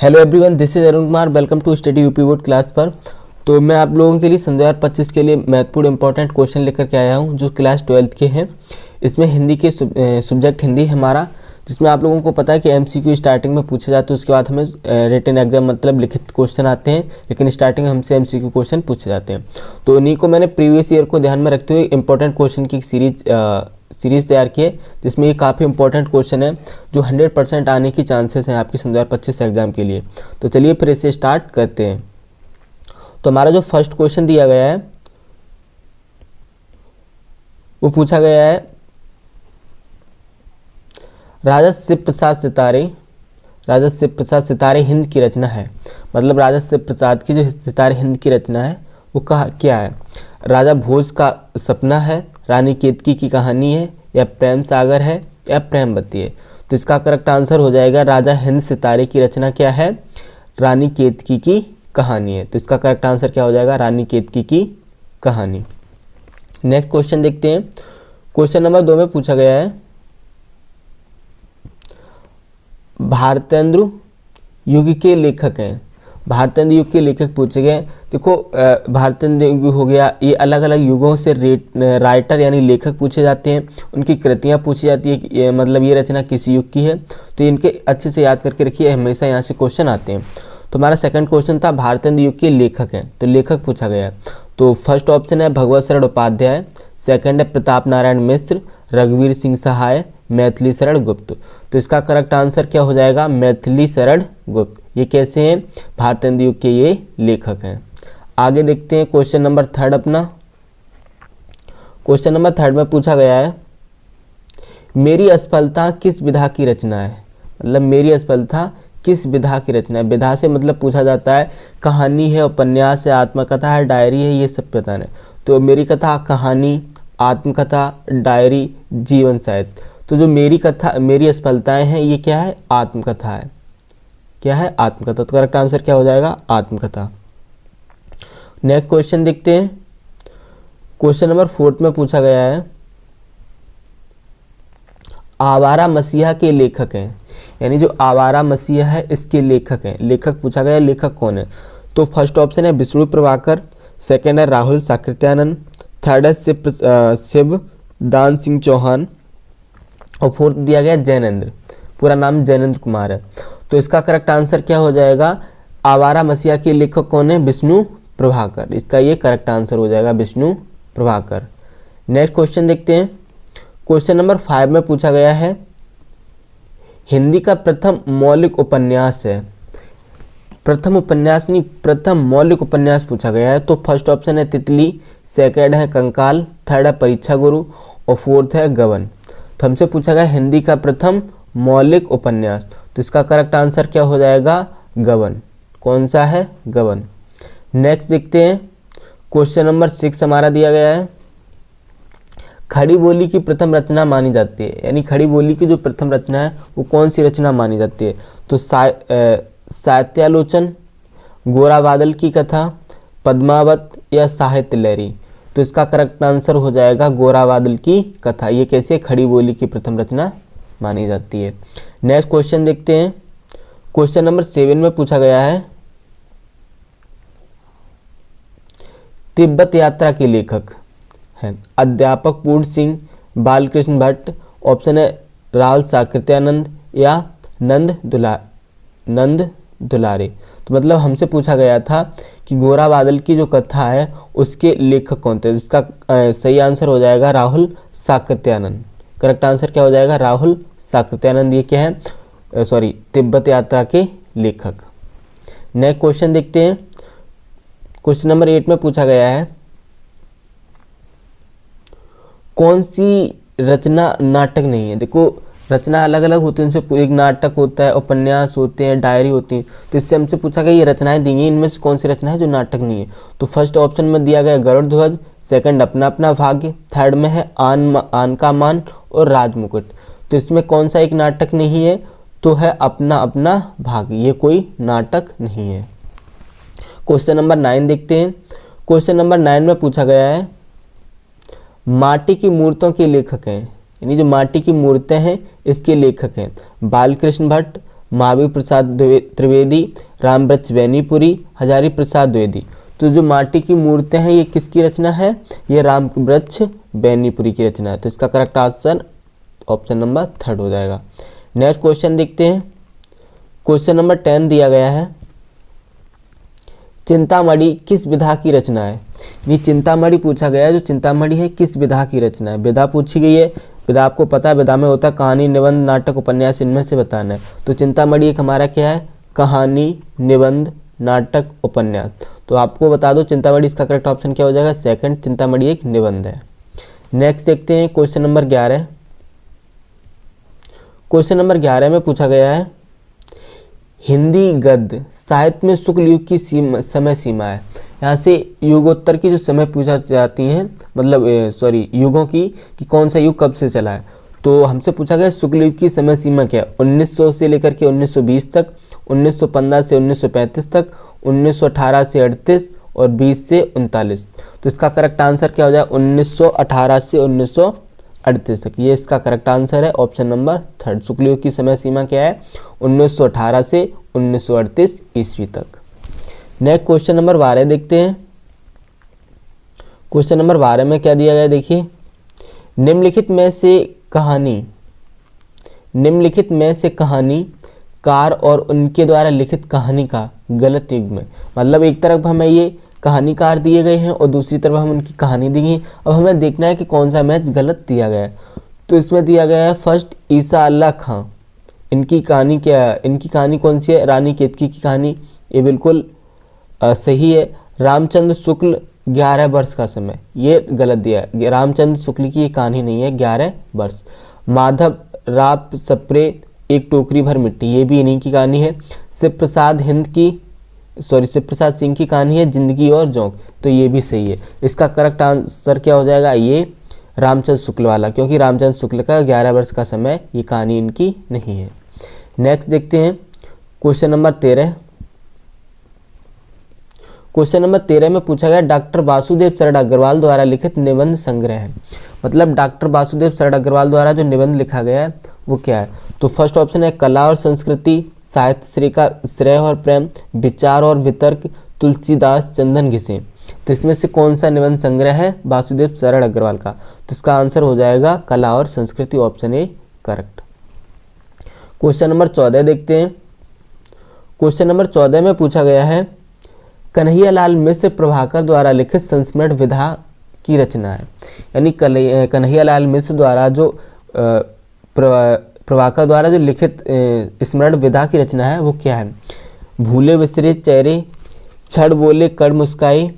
Hello everyone, this is Arun Kumar. Welcome to study UP board class पर। तो मैं आप लोगों के लिए सन 2025 के लिए महत्वपूर्ण इंपॉर्टेंट क्वेश्चन लेकर के आया हूं जो क्लास 12th के हैं। इसमें हिंदी के सब्जेक्ट हिंदी है हमारा, जिसमें आप लोगों को पता है कि एमसीक्यू स्टार्टिंग में पूछे जाते हैं, उसके बाद हमें रिटन एग्जाम मतलब लिखित क्वेश्चन आते हैं, लेकिन स्टार्टिंग में हमसे एमसीक्यू क्वेश्चन पूछे जाते हैं। तो उन्हीं को मैंने प्रीवियस ईयर को ध्यान में रखते हुए इंपॉर्टेंट क्वेश्चन की सीरीज तैयार की है, जिसमें ये काफ़ी इंपॉर्टेंट क्वेश्चन है जो 100% आने की चांसेस हैं आपकी सन 2025 एग्जाम के लिए। तो चलिए फिर इसे स्टार्ट करते हैं। तो हमारा जो फर्स्ट क्वेश्चन दिया गया है वो पूछा गया है, राजा शिव प्रसाद सितारे हिंद की रचना है। मतलब राजा शिव प्रसाद की जो सितारे हिंद की रचना है वो क्या है? राजा भोज का सपना है, रानी केतकी की कहानी है, या प्रेम सागर है, या प्रेमवती है। तो इसका करेक्ट आंसर हो जाएगा राजा हिंद सितारे की रचना क्या है? रानी केतकी की कहानी है। तो इसका करेक्ट आंसर क्या हो जाएगा? रानी केतकी की कहानी। नेक्स्ट क्वेश्चन देखते हैं। क्वेश्चन नंबर 2 में पूछा गया है, भारतेंदु युग के लेखक हैं। भारतेंदु युग के लेखक पूछे गए। देखो, भारतेंदु युग हो गया, ये अलग अलग युगों से राइटर यानी लेखक पूछे जाते हैं, उनकी कृतियाँ पूछी जाती है कि मतलब ये रचना किस युग की है। तो इनके अच्छे से याद करके रखिए, हमेशा यहाँ से क्वेश्चन आते हैं। तो हमारा सेकंड क्वेश्चन था भारतेंदु युग के लेखक हैं, तो लेखक पूछा गया है। तो फर्स्ट ऑप्शन है भगवत शरण उपाध्याय, सेकंड है प्रताप नारायण मिश्र, रघुवीर सिंह सहाय, मैथिली शरण गुप्त। तो इसका करेक्ट आंसर क्या हो जाएगा? मैथिली शरण गुप्त। ये कैसे हैं? भारतेंदु युग के ये लेखक हैं। आगे देखते हैं क्वेश्चन नंबर 3 अपना। क्वेश्चन नंबर 3 में पूछा गया है, मेरी असफलता किस विधा की रचना है। मतलब मेरी असफलता किस विधा की रचना है। विधा से मतलब पूछा जाता है कहानी है, उपन्यास है, आत्मकथा है, डायरी है, ये सब बताना है। तो मेरी कथा कहानी, आत्मकथा, डायरी, जीवन साहित्य। तो जो मेरी असफलताएं हैं ये क्या है? आत्मकथा है। क्या है? आत्मकथा। तो करेक्ट आंसर क्या हो जाएगा? आत्मकथा। नेक्स्ट क्वेश्चन देखते हैं। क्वेश्चन नंबर 4 में पूछा गया है, आवारा मसीहा के लेखक हैं। यानी जो आवारा मसीहा है इसके लेखक हैं। लेखक पूछा गया, लेखक कौन है? तो फर्स्ट ऑप्शन है विष्णु प्रभाकर, सेकंड है राहुल साकृत्यानंद, थर्ड है शिवदान सिंह चौहान, और फोर्थ दिया गया जैनेंद्र। पूरा नाम जैनेंद्र कुमार है। तो इसका करेक्ट आंसर क्या हो जाएगा? आवारा मसीहा के लेखक कौन है? विष्णु प्रभाकर। इसका ये करेक्ट आंसर हो जाएगा, विष्णु प्रभाकर। नेक्स्ट क्वेश्चन देखते हैं। क्वेश्चन नंबर 5 में पूछा गया है, हिंदी का प्रथम मौलिक उपन्यास है। प्रथम उपन्यास नहीं, प्रथम मौलिक उपन्यास पूछा गया है। तो फर्स्ट ऑप्शन है तितली, सेकंड है कंकाल, थर्ड है परीक्षा गुरु, और फोर्थ है गबन। तो हमसे पूछा गया हिंदी का प्रथम मौलिक उपन्यास। तो इसका करेक्ट आंसर क्या हो जाएगा? गबन। कौन सा है? गबन। नेक्स्ट देखते हैं। क्वेश्चन नंबर 6 हमारा दिया गया है, खड़ी बोली की प्रथम रचना मानी जाती है। यानी खड़ी बोली की जो प्रथम रचना है वो कौन सी रचना मानी जाती है? तो साहित्यालोचन, गोरा बादल की कथा, पद्मावत, या साहित्य लहरी। तो इसका करेक्ट आंसर हो जाएगा गोरा बादल की कथा। ये कैसे खड़ी बोली की प्रथम रचना मानी जाती है। नेक्स्ट क्वेश्चन देखते हैं। क्वेश्चन नंबर 7 में पूछा गया है, तिब्बत यात्रा के लेखक हैं अध्यापक पूर्ण सिंह, बालकृष्ण भट्ट, ऑप्शन है राहुल साकृत्यानंद, या नंद दुलारे। तो मतलब हमसे पूछा गया था कि गोरा बादल की जो कथा है उसके लेखक कौन थे। इसका सही आंसर हो जाएगा राहुल साकृत्यानंद। करेक्ट आंसर क्या हो जाएगा? राहुल साकृत्यानंद। ये क्या है? तिब्बत यात्रा के लेखक। नेक्स्ट क्वेश्चन देखते हैं। क्वेश्चन नंबर 8 में पूछा गया है, कौन सी रचना नाटक नहीं है। देखो, रचना अलग अलग होती है, उनसे एक नाटक होता है, उपन्यास होते हैं, डायरी होती है। तो इससे हमसे पूछा गया ये रचनाएं दी गई, इनमें से कौन सी रचना है जो नाटक नहीं है। तो फर्स्ट ऑप्शन में दिया गया गरुड़ ध्वज, सेकंड अपना अपना भाग्य, थर्ड में है आन का मान, और राजमुकुट। तो इसमें कौन सा एक नाटक नहीं है? तो है अपना अपना भाग्य। ये कोई नाटक नहीं है। क्वेश्चन नंबर 9 देखते हैं। क्वेश्चन नंबर 9 में पूछा गया है, माटी की मूर्तों के लेखक हैं। यानी जो माटी की मूर्तें हैं इसके लेखक हैं बालकृष्ण भट्ट, महावीर प्रसाद त्रिवेदी, रामवृक्ष बैनीपुरी, हजारी प्रसाद द्विवेदी। तो जो माटी की मूर्तियाँ हैं ये किसकी रचना है? ये रामवृक्ष बैनीपुरी की रचना है। तो इसका करेक्ट आंसर ऑप्शन नंबर 3 हो जाएगा। नेक्स्ट क्वेश्चन देखते हैं। क्वेश्चन नंबर 10 दिया गया है, चिंतामणि किस विधा की रचना है? ये चिंतामणि पूछा गया है, जो चिंतामणि है किस विधा की रचना है? विधा पूछी गई है, विधा आपको पता है, विधा में होता है कहानी, निबंध, नाटक, उपन्यास, इनमें से बताना है। तो चिंतामणि एक हमारा क्या है? कहानी, निबंध, नाटक, उपन्यास। तो आपको बता दो चिंतामणि इसका करेक्ट ऑप्शन क्या हो जाएगा? सेकंड, चिंतामणि एक निबंध है। नेक्स्ट देखते हैं क्वेश्चन नंबर 11। क्वेश्चन नंबर 11 में पूछा गया है, हिंदी गद्य साहित्य में शुक्ल युग की समय सीमा है। यहाँ से युगोत्तर की जो समय पूछा जाती हैं, मतलब युगों की, कि कौन सा युग कब से चला है। तो हमसे पूछा गया शुक्ल युग की समय सीमा क्या है? 1900 से लेकर के 1920 तक, 1915 से 1935 तक, 1918 से 38 और 20 से 39। तो इसका करेक्ट आंसर क्या हो जाएगा? 1918 से 1938 तक। ये इसका करेक्ट आंसर है, ऑप्शन नंबर 3। शुक्ल युग की समय सीमा क्या है? 1918 से 1938 ईस्वी तक। नेक्स्ट क्वेश्चन नंबर 12 देखते हैं। क्वेश्चन नंबर 12 में क्या दिया गया है? देखिए, निम्नलिखित में से कहानी कार और उनके द्वारा लिखित कहानी का गलत युग्म है। मतलब एक तरफ हमें ये कहानीकार दिए गए हैं और दूसरी तरफ हम उनकी कहानी दी गई। अब हमें देखना है कि कौन सा मैच गलत दिया गया है। तो इसमें दिया गया है फर्स्ट ईसा अल्लाह खां, इनकी कहानी क्या है? इनकी कहानी कौन सी है? रानी केतकी की कहानी। ये बिल्कुल सही है। रामचंद्र शुक्ल 11 वर्ष का समय, ये गलत दिया है। रामचंद्र शुक्ल की ये कहानी नहीं है, 11 वर्ष। माधव राव सप्रे एक टोकरी भर मिट्टी, ये भी इन्हीं की कहानी है। शिव प्रसाद सिंह की कहानी है जिंदगी और जोंक, तो ये भी सही है। इसका करेक्ट आंसर क्या हो जाएगा? ये रामचंद्र शुक्ल वाला, क्योंकि रामचंद्र शुक्ल का 11 वर्ष का समय, ये कहानी इनकी नहीं है। नेक्स्ट देखते हैं क्वेश्चन नंबर 13। क्वेश्चन नंबर 13 में पूछा गया, डॉक्टर वासुदेव शरण अग्रवाल द्वारा लिखित निबंध संग्रह है। मतलब डॉक्टर वासुदेव शरण अग्रवाल द्वारा जो निबंध लिखा गया है वो क्या है? तो फर्स्ट ऑप्शन है कला और संस्कृति, साहित्य श्री का श्रेय और प्रेम, विचार और वितर्क, तुलसीदास चंदन घिसे। तो इसमें से कौन सा निबंध संग्रह है वासुदेव शरण अग्रवाल का? तो इसका आंसर हो जाएगा कला और संस्कृति, option A correct. Question number 14 देखते हैं। क्वेश्चन नंबर 14 में पूछा गया है, कन्हैयालाल मिश्र प्रभाकर द्वारा लिखित संस्मरण विधा की रचना है। यानी कन्हैयालाल मिश्र द्वारा जो प्रभाकर द्वारा जो लिखित स्मरण विधा की रचना है वो क्या है? भूले बिसरे चेहरे, छड़ बोले कड़ मुस्काई,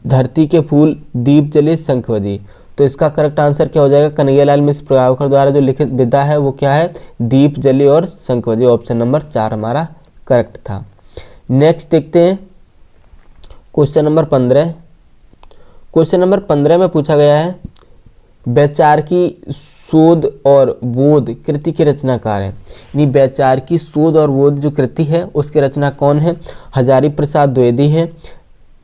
धरती के फूल, दीप जले शंख बजी। तो इसका करेक्ट आंसर क्या हो जाएगा? कन्हैयालाल मिश्र प्रभाकर द्वारा जो लिखित विधा है वो क्या है? दीप जले और शंख बजे, ऑप्शन नंबर 4 हमारा करेक्ट था। नेक्स्ट देखते हैं क्वेश्चन नंबर 15। क्वेश्चन नंबर 15 में पूछा गया है, वैचारिकी शोध और बोध कृति के रचनाकार हैं। यानी वैचारिकी शोध और बोध जो कृति है उसके रचना कौन है? हजारी प्रसाद द्विवेदी है,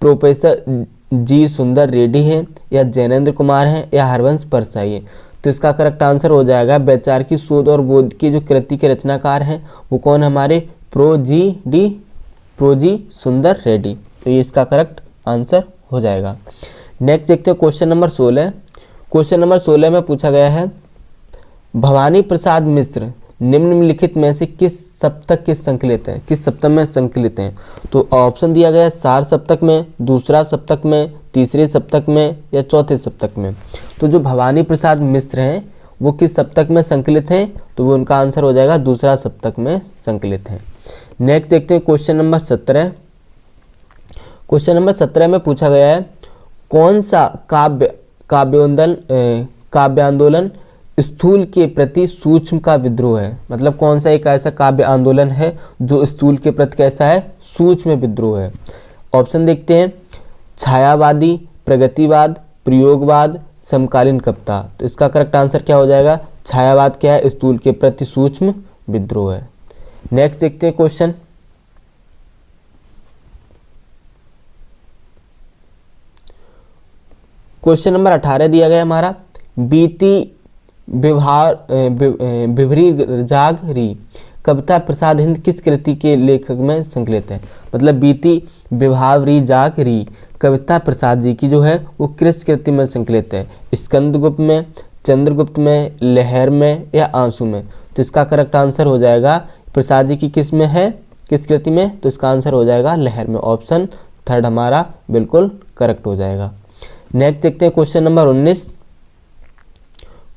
प्रोफेसर जी सुंदर रेड्डी है, या जैनेन्द्र कुमार है, या हरवंश परसाई है। तो इसका करेक्ट आंसर हो जाएगा वैचारिकी शोध और बोध की जो कृति के रचनाकार हैं वो कौन? हमारे प्रोजी सुंदर रेड्डी। तो ये इसका करेक्ट आंसर हो जाएगा। नेक्स्ट देखते हैं क्वेश्चन नंबर 16। क्वेश्चन नंबर 16 में पूछा गया है, भवानी प्रसाद मिश्र निम्नलिखित में से किस सप्तक के संकलित हैं? किस सप्तक में संकलित हैं? तो ऑप्शन दिया गया है सार सप्तक में, दूसरा सप्तक में, तीसरे सप्तक में, या चौथे सप्तक में। तो जो भवानी प्रसाद मिश्र हैं वो किस सप्तक में संकलित हैं? तो वो उनका आंसर हो जाएगा दूसरा सप्तक में संकलित हैं। नेक्स्ट देखते हैं क्वेश्चन नंबर 17। क्वेश्चन नंबर 17 में पूछा गया है, कौन सा काव्य आंदोलन स्थूल के प्रति सूक्ष्म का विद्रोह है? मतलब कौन सा एक ऐसा काव्य आंदोलन है जो स्थूल के प्रति कैसा है? सूक्ष्म विद्रोह है। ऑप्शन देखते हैं, छायावादी, प्रगतिवाद, प्रयोगवाद, समकालीन कविता। तो इसका करेक्ट आंसर क्या हो जाएगा? छायावाद क्या है? स्थूल के प्रति सूक्ष्म विद्रोह है। नेक्स्ट देखते हैं क्वेश्चन। क्वेश्चन नंबर 18 दिया गया हमारा, बीती विभरी जागरी कविता प्रसाद हिंद किस कृति के लेखक में संकलित है? मतलब बीती विभावरी जाग री कविता प्रसाद जी की जो है वो किस कृति में संकलित है? स्कंदगुप्त में, चंद्रगुप्त में, लहर में या आंसू में? तो इसका करेक्ट आंसर हो जाएगा प्रसाद जी की किस में है, किस कृति में? तो इसका आंसर हो जाएगा लहर में। ऑप्शन थर्ड हमारा बिल्कुल करेक्ट हो जाएगा। नेक्स्ट देखते हैं क्वेश्चन नंबर 19।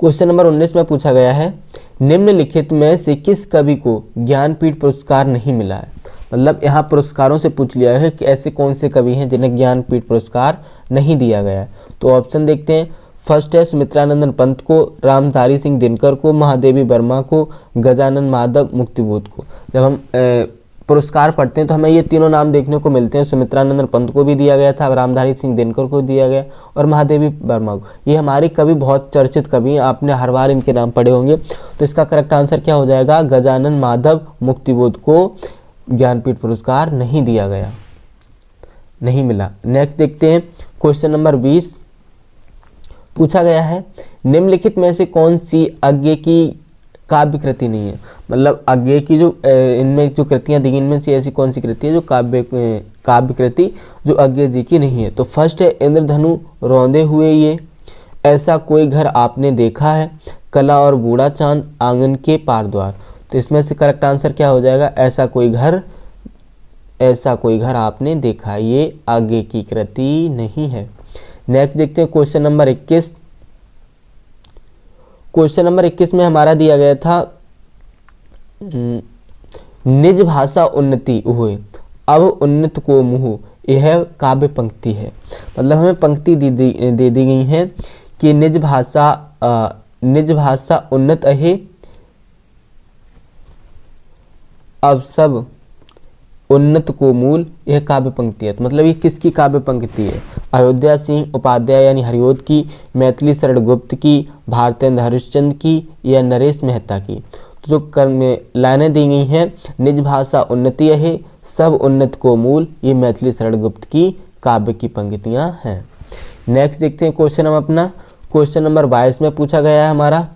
क्वेश्चन नंबर 19 में पूछा गया है निम्नलिखित में से किस कवि को ज्ञानपीठ पुरस्कार नहीं मिला है? मतलब यहाँ पुरस्कारों से पूछ लिया है कि ऐसे कौन से कवि हैं जिन्हें ज्ञानपीठ पुरस्कार नहीं दिया गया है। तो ऑप्शन देखते हैं। फर्स्ट है सुमित्रानंदन पंत को, रामधारी सिंह दिनकर को, महादेवी वर्मा को, गजानन माधव मुक्तिबोध को। जब हम पुरस्कार पढ़ते हैं तो हमें ये तीनों नाम देखने को मिलते हैं। सुमित्रानंदन पंत को भी दिया गया था, रामधारी सिंह दिनकर को दिया गया और महादेवी वर्मा को। ये हमारे कवि बहुत चर्चित कवि हैं, आपने हर बार इनके नाम पढ़े होंगे। तो इसका करेक्ट आंसर क्या हो जाएगा? गजानन माधव मुक्तिबोध को ज्ञानपीठ पुरस्कार नहीं दिया गया, नहीं मिला। नेक्स्ट देखते हैं क्वेश्चन नंबर 20। पूछा गया है निम्नलिखित में से कौन सी अज्ञे की काव्य कृति नहीं है? मतलब अज्ञे की जो इनमें जो कृतियां दी इनमें से ऐसी कौन सी कृति है जो काव्य कृति जो अज्ञे जी की नहीं है? तो फर्स्ट है इंद्रधनु रौंदे हुए ये, ऐसा कोई घर आपने देखा है, कला और बूढ़ा चांद, आंगन के पार द्वार। तो इसमें से करेक्ट आंसर क्या हो जाएगा? ऐसा कोई घर आपने देखा, ये आगे की कृति नहीं है। नेक्स्ट देखते हैं क्वेश्चन नंबर 21। क्वेश्चन नंबर 21 में हमारा दिया गया था निज भाषा उन्नति हुए अब उन्नत को मुँह, यह काव्य पंक्ति है। मतलब हमें पंक्ति दे दी गई है कि निज भाषा उन्नत है, अब सब उन्नत को मूल, यह काव्य पंक्ति है। तो मतलब ये किसकी काव्य पंक्ति है? अयोध्या सिंह उपाध्याय यानी हरिओद की, मैथिली शरण गुप्त की, भारतेंद्र हरिश्चंद्र की या नरेश मेहता की? तो जो लाइनें दी गई हैं निज भाषा उन्नति है, सब उन्नत को मूल, ये मैथिली शरण गुप्त की काव्य की पंक्तियां हैं। नेक्स्ट देखते हैं क्वेश्चन हम अपना क्वेश्चन नंबर 22 में पूछा गया है हमारा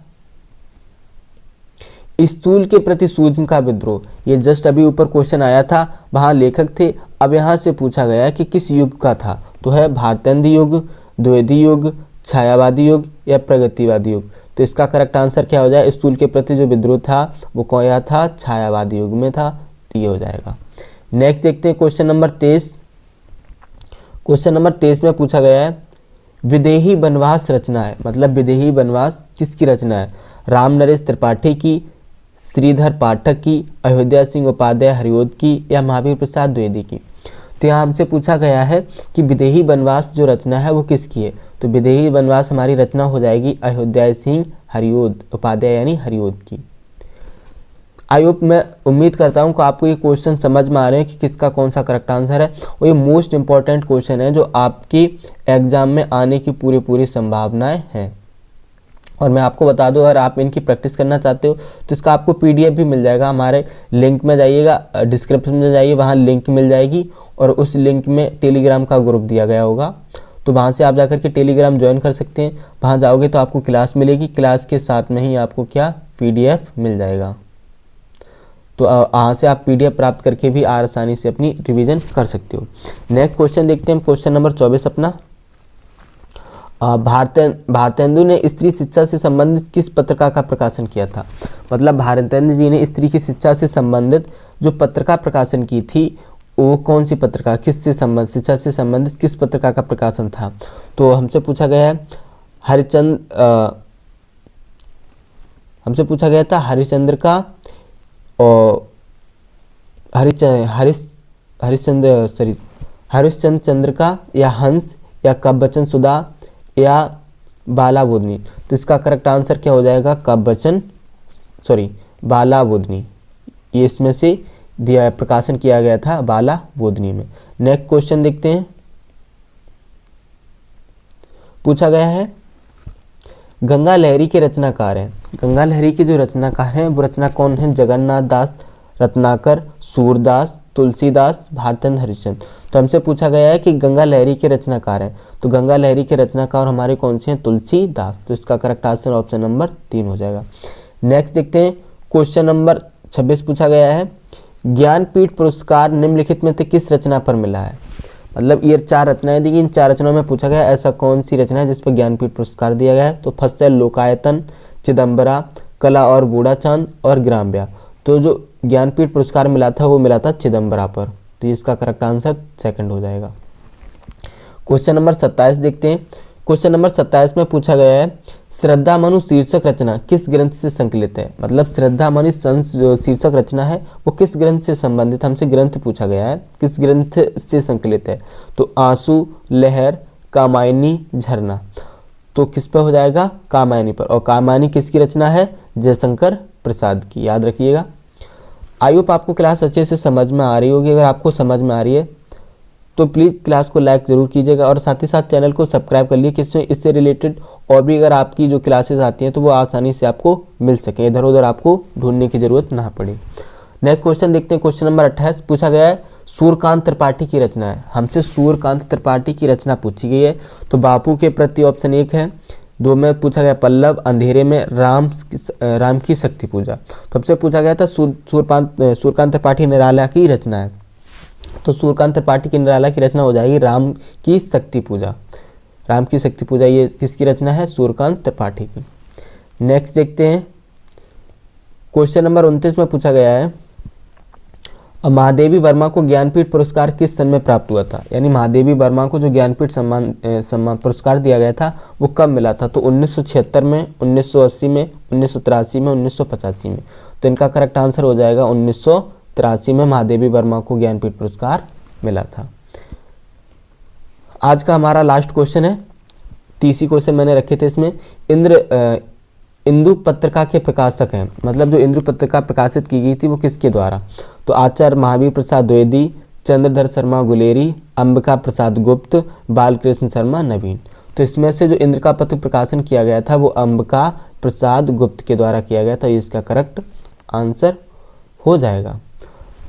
स्थूल के प्रति सूक्ष्म का विद्रोह। ये जस्ट अभी ऊपर क्वेश्चन आया था, वहाँ लेखक थे। अब यहाँ से पूछा गया कि किस युग का था? तो है भारतेंद्र युग, द्विवेदी युग, छायावादी युग या प्रगतिवादी युग? तो इसका करेक्ट आंसर क्या हो जाए? स्थूल के प्रति जो विद्रोह था वो कौन था? छायावादी युग में था। तो ये हो जाएगा। नेक्स्ट देखते हैं क्वेश्चन नंबर 23। क्वेश्चन नंबर 23 में पूछा गया है विदेही वनवास रचना है। मतलब विदेही वनवास किसकी रचना है? राम नरेश त्रिपाठी की, श्रीधर पाठक की, अयोध्या सिंह उपाध्याय हरिओद की या महावीर प्रसाद द्विवेदी की? तो यहाँ हमसे पूछा गया है कि विदेही वनवास जो रचना है वो किसकी है? तो विदेही वनवास हमारी रचना हो जाएगी अयोध्या सिंह हरिओद उपाध्याय यानी हरिओद की। आई होप, मैं उम्मीद करता हूँ कि आपको ये क्वेश्चन समझ में आ रहे हैं कि किसका कौन सा करेक्ट आंसर है। और ये मोस्ट इंपॉर्टेंट क्वेश्चन है जो आपकी एग्जाम में आने की पूरी संभावनाएं हैं। और मैं आपको बता दूं, अगर आप इनकी प्रैक्टिस करना चाहते हो तो इसका आपको पीडीएफ भी मिल जाएगा। हमारे लिंक में जाइएगा, डिस्क्रिप्शन में जाइए, वहाँ लिंक मिल जाएगी और उस लिंक में टेलीग्राम का ग्रुप दिया गया होगा। तो वहाँ से आप जाकर के टेलीग्राम ज्वाइन कर सकते हैं। वहाँ जाओगे तो आपको क्लास मिलेगी, क्लास के साथ में ही आपको क्या पीडीएफ मिल जाएगा। तो वहाँ से आप पीडीएफ प्राप्त करके भी आसानी से अपनी रिवीजन कर सकते हो। नेक्स्ट क्वेश्चन देखते हैं, क्वेश्चन नंबर 24 अपना। भारतेंदु ने स्त्री शिक्षा से संबंधित किस पत्रिका का प्रकाशन किया था? मतलब भारतेंदु जी ने स्त्री की शिक्षा से संबंधित जो पत्रिका प्रकाशन की थी वो कौन सी पत्रिका, किससे संबंधित, शिक्षा से संबंधित किस पत्रिका का प्रकाशन था? तो हमसे पूछा गया है हरिश्चंद्र का और हरिश्चंद्र चंद्र का या हंस या कवचन सुधा या बालाबोधनी? तो इसका करेक्ट आंसर क्या हो जाएगा? बालाबोधनी। ये इसमें से प्रकाशन किया गया था बालाबोधनी में। नेक्स्ट क्वेश्चन देखते हैं। पूछा गया है गंगा लहरी के रचनाकार हैं। गंगा लहरी के जो रचनाकार हैं वो रचना कौन है? जगन्नाथ दास, रत्नाकर, सूरदास, तुलसीदास, भारतेंद्र हरिश्चंद्र। तो हमसे पूछा गया है कि गंगा लहरी के रचनाकार हैं। तो गंगा लहरी के रचनाकार हमारे कौन से हैं? तुलसीदास। तो इसका करेक्ट आंसर ऑप्शन नंबर 3 हो जाएगा। नेक्स्ट देखते हैं क्वेश्चन नंबर 26 पूछा गया है, ज्ञानपीठ पुरस्कार निम्नलिखित में से किस रचना पर मिला है। मतलब ये 4 रचनाएं दी गई, इन 4 रचनाओं में पूछा गया ऐसा कौन सी रचना है जिस पर ज्ञानपीठ पुरस्कार दिया गया है। तो फर्स्ट है लोकायतन, चिदम्बरा, कला और बूढ़ा चांद और ग्राम्या। तो जो ज्ञानपीठ पुरस्कार मिला था वो मिला था चिदम्बरा पर, तो इसका करेक्ट आंसर सेकंड हो जाएगा। क्वेश्चन नंबर 27 देखते हैं। क्वेश्चन नंबर 27 में पूछा गया है, श्रद्धा मनु शीर्षक रचना किस ग्रंथ से संकलित है। मतलब श्रद्धा मनु जो शीर्षक रचना है वो किस ग्रंथ से संबंधित, हमसे ग्रंथ पूछा गया है, किस ग्रंथ से संकलित है। तो आंसू, लहर, कामायनी, झरना। तो किस पर हो जाएगा, कामायनी पर। और कामायनी किसकी रचना है, जयशंकर प्रसाद की, याद रखिएगा। आई होप आपको क्लास अच्छे से समझ में आ रही होगी। अगर आपको समझ में आ रही है तो प्लीज़ क्लास को लाइक ज़रूर कीजिएगा और साथ ही साथ चैनल को सब्सक्राइब कर लीजिए, किससे इससे रिलेटेड और भी अगर आपकी जो क्लासेस आती हैं तो वो आसानी से आपको मिल सके, इधर उधर आपको ढूंढने की ज़रूरत ना पड़े। नेक्स्ट क्वेश्चन देखते हैं। क्वेश्चन नंबर 28 पूछा गया है, सूर्यकांत त्रिपाठी की रचना है। हमसे सूर्यकांत त्रिपाठी की रचना पूछी गई है। तो बापू के प्रति ऑप्शन 1 है, 2 में पूछा गया पल्लव, अंधेरे में राम की शक्ति पूजा। तब से पूछा गया था सूर्यकांत त्रिपाठी निराला की रचना है। तो सूर्यकांत त्रिपाठी की निराला की रचना हो जाएगी राम की शक्ति पूजा। राम की शक्ति पूजा ये किसकी रचना है, सूर्यकांत त्रिपाठी की। नेक्स्ट देखते हैं। क्वेश्चन नंबर 29 में पूछा गया है, महादेवी वर्मा को ज्ञानपीठ पुरस्कार किस सन में प्राप्त हुआ था। यानी महादेवी वर्मा को जो ज्ञानपीठ सम्मान पुरस्कार दिया गया था वो कब मिला था। तो 1976 में, 1980 में, 1983 में, 1985 में। तो इनका करेक्ट आंसर हो जाएगा 1983 में महादेवी वर्मा को ज्ञानपीठ पुरस्कार मिला था। आज का हमारा लास्ट क्वेश्चन है, 30 क्वेश्चन मैंने रखे थे इसमें। इंदु पत्रिका के प्रकाशक हैं, मतलब जो इंदु पत्रिका प्रकाशित की गई थी वो किसके द्वारा। तो आचार्य महावीर प्रसाद द्विवेदी, चंद्रधर शर्मा गुलेरी, अंबिका प्रसाद गुप्त, बालकृष्ण शर्मा नवीन। तो इसमें से जो इंद्र का पत्र प्रकाशन किया गया था वो अंबिका प्रसाद गुप्त के द्वारा किया गया था, इसका करेक्ट आंसर हो जाएगा।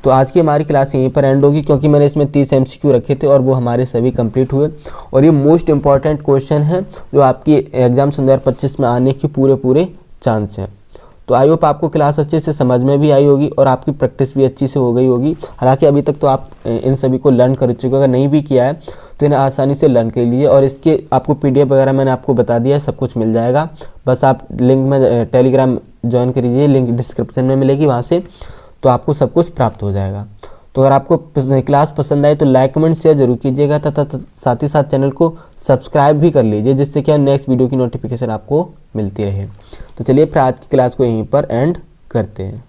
तो आज की हमारी क्लास यहीं पर एंड होगी, क्योंकि मैंने इसमें 30 MCQ रखे थे और वो हमारे सभी कंप्लीट हुए। और ये मोस्ट इंपॉर्टेंट क्वेश्चन है जो आपकी एग्जाम 2025 में आने की पूरे चांस हैं। तो आई होप आपको क्लास अच्छे से समझ में भी आई होगी और आपकी प्रैक्टिस भी अच्छी से हो गई होगी। हालांकि अभी तक तो आप इन सभी को लर्न कर चुके हो, अगर नहीं भी किया है तो इन्हें आसानी से लर्न कर लीजिए। और इसके आपको PDF वगैरह मैंने आपको बता दिया है, सब कुछ मिल जाएगा। बस आप लिंक में टेलीग्राम ज्वाइन कर लीजिए, लिंक डिस्क्रिप्शन में मिलेगी, वहाँ से तो आपको सब कुछ प्राप्त हो जाएगा। तो अगर आपको क्लास पसंद आए तो लाइक कमेंट शेयर जरूर कीजिएगा तथा साथ ही साथ चैनल को सब्सक्राइब भी कर लीजिए, जिससे कि नेक्स्ट वीडियो की नोटिफिकेशन आपको मिलती रहे। तो चलिए फिर आज की क्लास को यहीं पर एंड करते हैं।